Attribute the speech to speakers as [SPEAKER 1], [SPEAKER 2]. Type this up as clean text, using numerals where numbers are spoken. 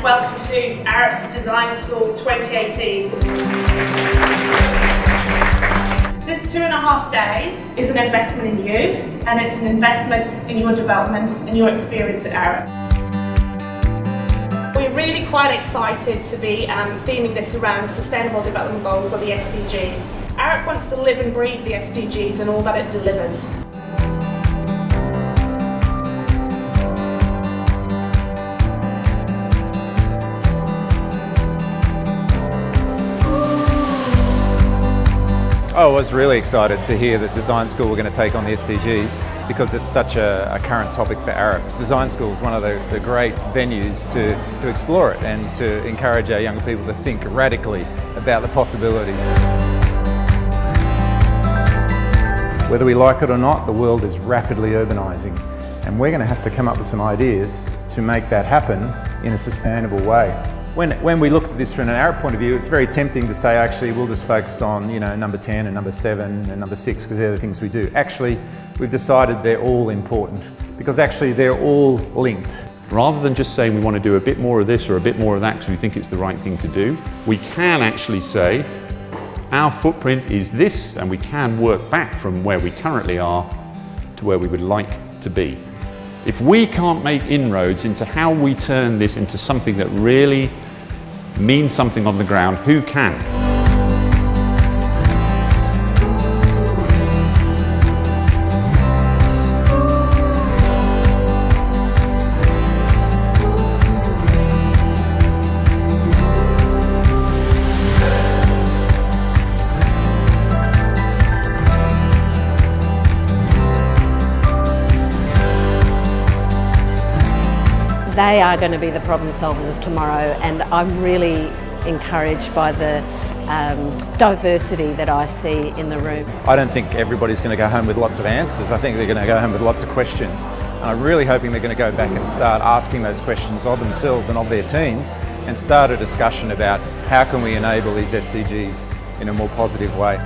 [SPEAKER 1] and welcome to Arup's Design School 2018. This 2.5 days is an investment in you, and it's an investment in your development and your experience at Arup. We're really quite excited to be theming this around the Sustainable Development Goals, or the SDGs. Arup wants to live and breathe the SDGs and all that it delivers.
[SPEAKER 2] I was really excited to hear that Design School were going to take on the SDGs because it's such a current topic for Arup. Design School is one of the great venues to explore it and to encourage our younger people to think radically about the possibilities. Whether we like it or not, the world is rapidly urbanising, and we're going to have to come up with some ideas to make that happen in a sustainable way. When we look at this from an Arup point of view, it's very tempting to say, actually, we'll just focus on, number 10 and number 7 and number 6 because they're the things we do. Actually, we've decided they're all important because actually they're all linked.
[SPEAKER 3] Rather than just saying we want to do a bit more of this or a bit more of that because we think it's the right thing to do, we can actually say our footprint is this, and we can work back from where we currently are to where we would like to be. If we can't make inroads into how we turn this into something that really means something on the ground, who can?
[SPEAKER 4] They are going to be the problem solvers of tomorrow, and I'm really encouraged by the diversity that I see in the room.
[SPEAKER 2] I don't think everybody's going to go home with lots of answers. I think they're going to go home with lots of questions. And I'm really hoping they're going to go back and start asking those questions of themselves and of their teams, and start a discussion about how can we enable these SDGs in a more positive way.